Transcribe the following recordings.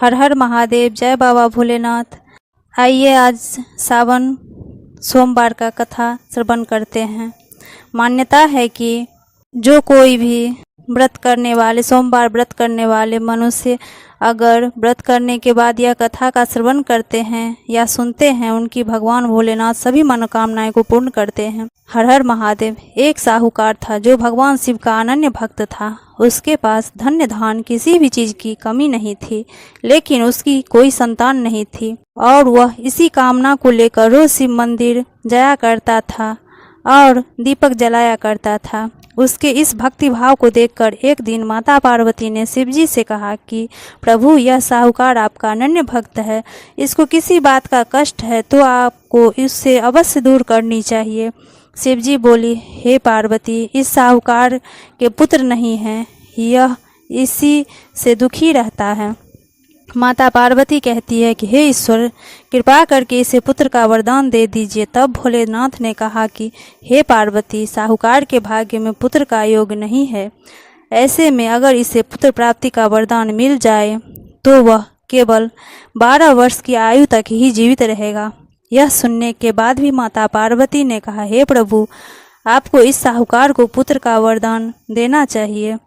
हर हर महादेव, जय बाबा भोलेनाथ। आइए आज सावन सोमवार का कथा श्रवण करते हैं। मान्यता है कि जो कोई भी व्रत करने वाले, सोमवार व्रत करने वाले मनुष्य अगर व्रत करने के बाद यह कथा का श्रवण करते हैं या सुनते हैं, उनकी भगवान भोलेनाथ सभी मनोकामनाएं को पूर्ण करते हैं। हर हर महादेव। एक साहूकार था जो भगवान शिव का अनन्य भक्त था। उसके पास धन्य धान किसी भी चीज की कमी नहीं थी, लेकिन उसकी कोई संतान नहीं थी और वह इसी कामना को लेकर रोज शिव मंदिर जाया करता था और दीपक जलाया करता था। उसके इस भक्ति भाव को देखकर एक दिन माता पार्वती ने शिवजी से कहा कि प्रभु, यह साहूकार आपका अनन्य भक्त है, इसको किसी बात का कष्ट है तो आपको इससे अवश्य दूर करनी चाहिए। शिवजी बोली, हे पार्वती, इस साहूकार के पुत्र नहीं हैं, यह इसी से दुखी रहता है। माता पार्वती कहती है कि हे ईश्वर, कृपा करके इसे पुत्र का वरदान दे दीजिए। तब भोलेनाथ ने कहा कि हे पार्वती, साहूकार के भाग्य में पुत्र का योग नहीं है। ऐसे में अगर इसे पुत्र प्राप्ति का वरदान मिल जाए तो वह केवल 12 वर्ष की आयु तक ही जीवित रहेगा। यह सुनने के बाद भी माता पार्वती ने कहा, हे प्रभु, आपको इस साहूकार को पुत्र का वरदान देना चाहिए,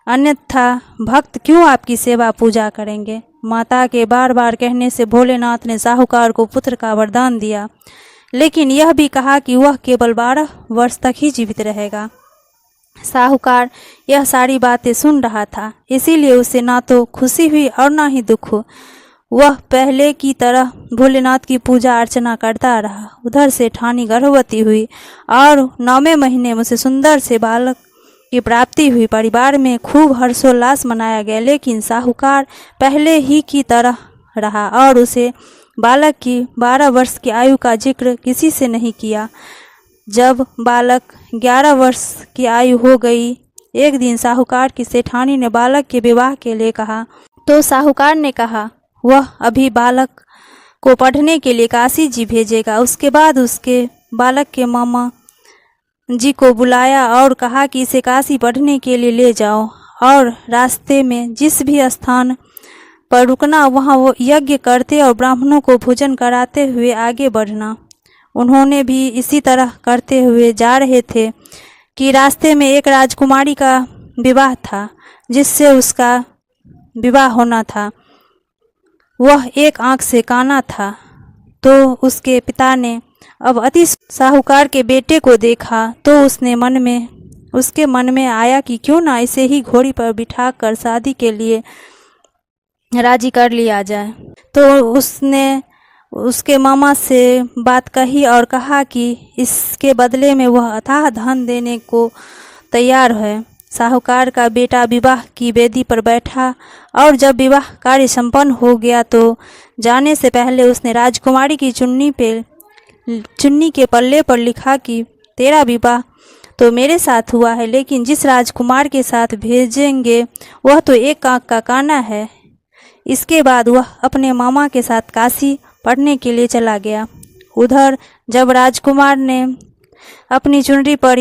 अन्यथा भक्त क्यों आपकी सेवा पूजा करेंगे। माता के बार बार कहने से भोलेनाथ ने साहूकार को पुत्र का वरदान दिया, लेकिन यह भी कहा कि वह केवल 12 वर्ष तक ही जीवित रहेगा। साहूकार यह सारी बातें सुन रहा था, इसीलिए उसे ना तो खुशी हुई और ना ही दुख। वह पहले की तरह भोलेनाथ की पूजा अर्चना करता रहा। उधर से ठानी गर्भवती हुई और 9वें महीने में उसे सुंदर से बालक की प्राप्ति हुई। परिवार में खूब हर्षोल्लास मनाया गया, लेकिन साहूकार पहले ही की तरह रहा और उसे बालक की 12 वर्ष की आयु का जिक्र किसी से नहीं किया। जब बालक 11 वर्ष की आयु हो गई, एक दिन साहूकार की सेठानी ने बालक के विवाह के लिए कहा, तो साहूकार ने कहा वह अभी बालक को पढ़ने के लिए काशी जी भेजेगा। उसके बाद उसके बालक के मामा जी को बुलाया और कहा कि इसे काशी पढ़ने के लिए ले जाओ और रास्ते में जिस भी स्थान पर रुकना वहाँ वो यज्ञ करते और ब्राह्मणों को भोजन कराते हुए आगे बढ़ना। उन्होंने भी इसी तरह करते हुए जा रहे थे कि रास्ते में एक राजकुमारी का विवाह था, जिससे उसका विवाह होना था। वह एक आंख से काना था, तो उसके पिता ने अब अति साहूकार के बेटे को देखा तो उसके मन में आया कि क्यों ना इसे ही घोड़ी पर बिठाकर शादी के लिए राजी कर लिया जाए। तो उसने उसके मामा से बात कही और कहा कि इसके बदले में वह अथाह धन देने को तैयार है। साहूकार का बेटा विवाह की वेदी पर बैठा और जब विवाह कार्य संपन्न हो गया तो जाने से पहले उसने राजकुमारी की चुन्नी के पल्ले पर लिखा कि तेरा विवाह तो मेरे साथ हुआ है, लेकिन जिस राजकुमार के साथ भेजेंगे वह तो एक आंख का काना है। इसके बाद वह अपने मामा के साथ काशी पढ़ने के लिए चला गया। उधर जब राजकुमारी ने जब अपनी चुनरी पर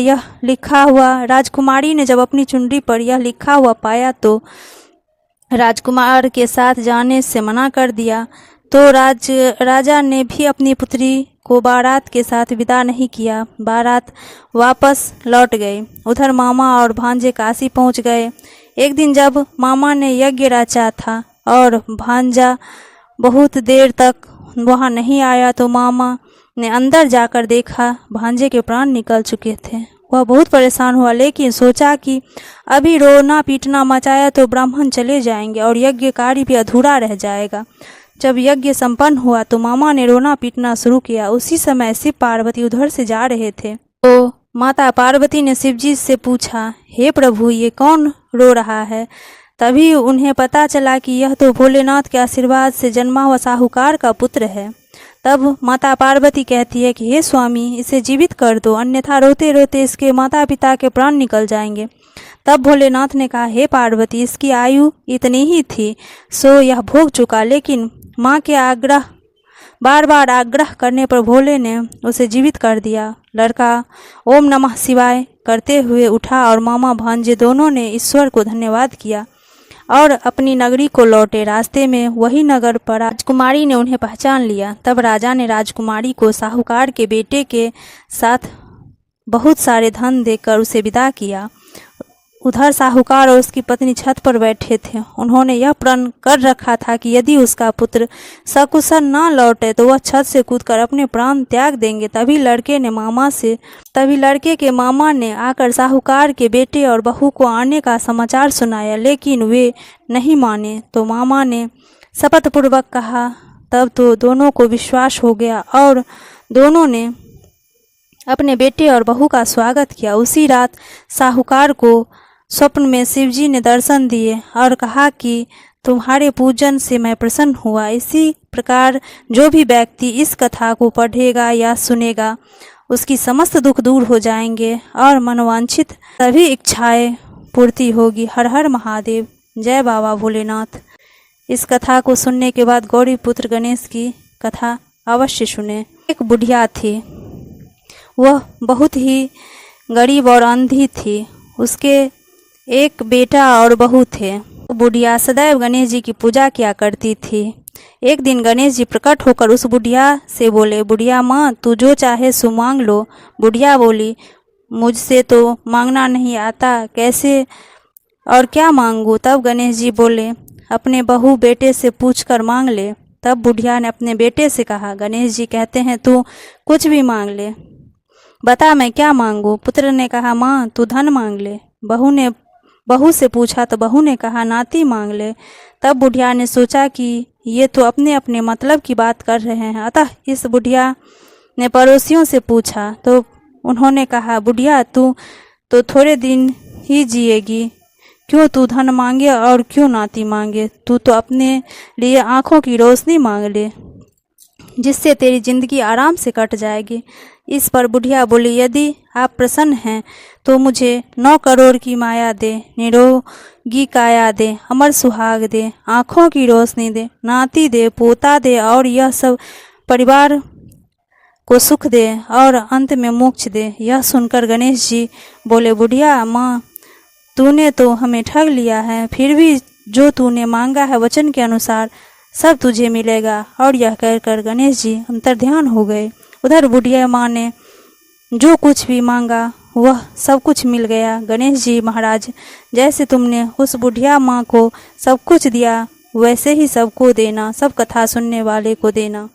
यह लिखा हुआ पाया तो राजकुमार के साथ जाने से मना कर दिया। तो राजा ने भी अपनी पुत्री को बारात के साथ विदा नहीं किया। बारात वापस लौट गई। उधर मामा और भांजे काशी पहुंच गए। एक दिन जब मामा ने यज्ञ रचा था और भांजा बहुत देर तक वहां नहीं आया तो मामा ने अंदर जाकर देखा भांजे के प्राण निकल चुके थे। वह बहुत परेशान हुआ, लेकिन सोचा कि अभी रोना पीटना मचाया तो ब्राह्मण चले जाएंगे और यज्ञ कार्य भी अधूरा रह जाएगा। जब यज्ञ संपन्न हुआ तो मामा ने रोना पीटना शुरू किया। उसी समय शिव पार्वती उधर से जा रहे थे, तो माता पार्वती ने शिवजी से पूछा, हे प्रभु, ये कौन रो रहा है। तभी उन्हें पता चला कि यह तो भोलेनाथ के आशीर्वाद से जन्मा हुआ साहूकार का पुत्र है। तब माता पार्वती कहती है कि हे स्वामी, इसे जीवित कर दो, अन्यथा रोते रोते इसके माता पिता के प्राण निकल जाएंगे। तब भोलेनाथ ने कहा, हे पार्वती, इसकी आयु इतनी ही थी, सो यह भोग चुका। लेकिन माँ के बार बार आग्रह करने पर भोले ने उसे जीवित कर दिया। लड़का ओम नमः शिवाय करते हुए उठा और मामा भांजे दोनों ने ईश्वर को धन्यवाद किया। और अपनी नगरी को लौटे। रास्ते में वही नगर पर राजकुमारी ने उन्हें पहचान लिया। तब राजा ने राजकुमारी को साहूकार के बेटे के साथ बहुत सारे धन देकर उसे विदा किया। उधर साहूकार और उसकी पत्नी छत पर बैठे थे। उन्होंने यह प्रण कर रखा था कि यदि उसका पुत्र सकुशल न लौटे तो वह छत से कूदकर अपने प्राण त्याग देंगे। तभी लड़के के मामा ने आकर साहूकार के बेटे और बहू को आने का समाचार सुनाया, लेकिन वे नहीं माने। तो मामा ने शपथपूर्वक कहा। तब तो दोनों को विश्वास हो गया और दोनों ने अपने बेटे और बहू का स्वागत किया। उसी रात साहूकार को स्वप्न में शिवजी ने दर्शन दिए और कहा कि तुम्हारे पूजन से मैं प्रसन्न हुआ। इसी प्रकार जो भी व्यक्ति इस कथा को पढ़ेगा या सुनेगा उसकी समस्त दुख दूर हो जाएंगे और मनोवांछित सभी इच्छाएं पूर्ति होगी। हर हर महादेव, जय बाबा भोलेनाथ। इस कथा को सुनने के बाद गौरी पुत्र गणेश की कथा अवश्य सुने। एक बुढ़िया थी, वह बहुत ही गरीब और अंधी थी। उसके एक बेटा और बहू थे। बुढ़िया सदैव गणेश जी की पूजा किया करती थी। एक दिन गणेश जी प्रकट होकर उस बुढ़िया से बोले, बुढ़िया माँ, तू जो चाहे सो मांग लो। बुढ़िया बोली, मुझसे तो मांगना नहीं आता, कैसे और क्या मांगूँ। तब गणेश जी बोले, अपने बहू बेटे से पूछकर मांग ले। तब बुढ़िया ने अपने बेटे से कहा, गणेश जी कहते हैं तू कुछ भी मांग ले, बता मैं क्या मांगूँ। पुत्र ने कहा, माँ तू धन मांग ले। बहू से पूछा तो बहू ने कहा, नाती मांग ले। तब बुढ़िया ने सोचा कि ये तो अपने अपने मतलब की बात कर रहे हैं। अतः इस बुढ़िया ने पड़ोसियों से पूछा तो उन्होंने कहा, बुढ़िया तू तो थोड़े दिन ही जिएगी, क्यों तू धन मांगे और क्यों नाती मांगे। तू तो अपने लिए आँखों की रोशनी मांग ले, जिससे तेरी जिंदगी आराम से कट जाएगी। इस पर बुढ़िया बोली, यदि आप प्रसन्न हैं तो मुझे 9 करोड़ की माया दे, निरोगी काया दे, अमर सुहाग दे, आँखों की रोशनी दे, नाती दे, पोता दे और यह सब परिवार को सुख दे और अंत में मोक्ष दे। यह सुनकर गणेश जी बोले, बुढ़िया माँ तूने तो हमें ठग लिया है, फिर भी जो तूने मांगा है वचन के अनुसार सब तुझे मिलेगा। और यह कहकर गणेश जी अंतर्ध्यान हो गए। उधर बुढ़िया माँ ने जो कुछ भी मांगा वह सब कुछ मिल गया। गणेश जी महाराज, जैसे तुमने उस बुढ़िया माँ को सब कुछ दिया वैसे ही सबको देना, सब कथा सुनने वाले को देना।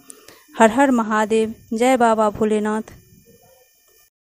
हर हर महादेव, जय बाबा भोलेनाथ।